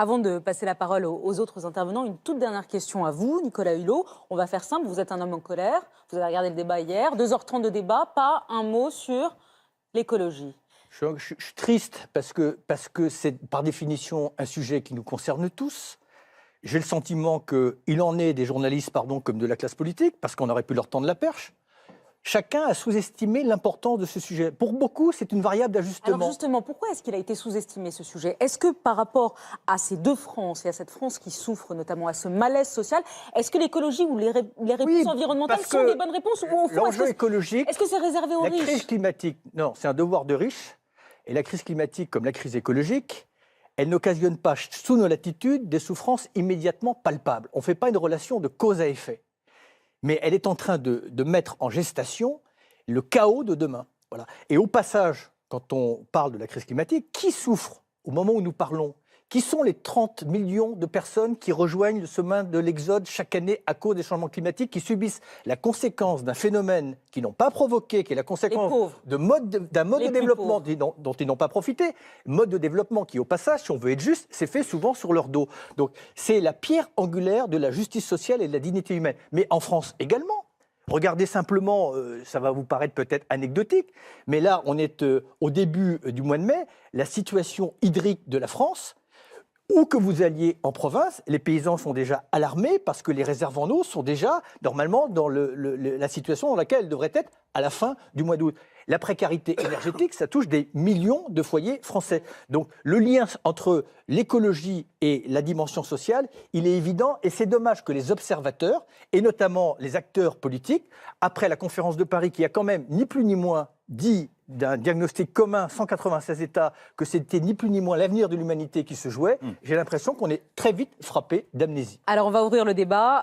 Avant de passer la parole aux autres intervenants, une toute dernière question à vous, Nicolas Hulot. On va faire simple, vous êtes un homme en colère, vous avez regardé le débat hier, 2h30 de débat, pas un mot sur l'écologie. Je suis triste parce que c'est par définition un sujet qui nous concerne tous. J'ai le sentiment qu'il en est des journalistes comme de la classe politique, parce qu'on aurait pu leur tendre la perche. Chacun a sous-estimé l'importance de ce sujet. Pour beaucoup, c'est une variable d'ajustement. Alors justement, pourquoi est-ce qu'il a été sous-estimé ce sujet? Est-ce que par rapport à ces deux France et à cette France qui souffre notamment à ce malaise social, est-ce que l'écologie ou les réponses environnementales sont des bonnes réponses ou au fond, l'enjeu écologique, est-ce que c'est réservé aux riches? La crise climatique, non, c'est un devoir de riches. Et la crise climatique, comme la crise écologique, elle n'occasionne pas, sous nos latitudes, des souffrances immédiatement palpables. On ne fait pas une relation de cause à effet. Mais elle est en train de mettre en gestation le chaos de demain. Voilà. Et au passage, quand on parle de la crise climatique, qui souffre au moment où nous parlons? Qui sont les 30 millions de personnes qui rejoignent le chemin de l'exode chaque année à cause des changements climatiques, qui subissent la conséquence d'un phénomène qu'ils n'ont pas provoqué, qui est la conséquence d'un mode de développement dont ils n'ont pas profité, mode de développement qui, au passage, si on veut être juste, s'est fait souvent sur leur dos. Donc c'est la pierre angulaire de la justice sociale et de la dignité humaine. Mais en France également. Regardez simplement, ça va vous paraître peut-être anecdotique, mais là, on est au début du mois de mai, la situation hydrique de la France. Où que vous alliez en province, les paysans sont déjà alarmés parce que les réserves en eau sont déjà normalement dans la situation dans laquelle elles devraient être à la fin du mois d'août. La précarité énergétique, ça touche des millions de foyers français. Donc le lien entre l'écologie et la dimension sociale, il est évident et c'est dommage que les observateurs, et notamment les acteurs politiques, après la conférence de Paris qui a quand même ni plus ni moins dit d'un diagnostic commun, 196 États, que c'était ni plus ni moins l'avenir de l'humanité qui se jouait, j'ai l'impression qu'on est très vite frappé d'amnésie. Alors on va ouvrir le débat.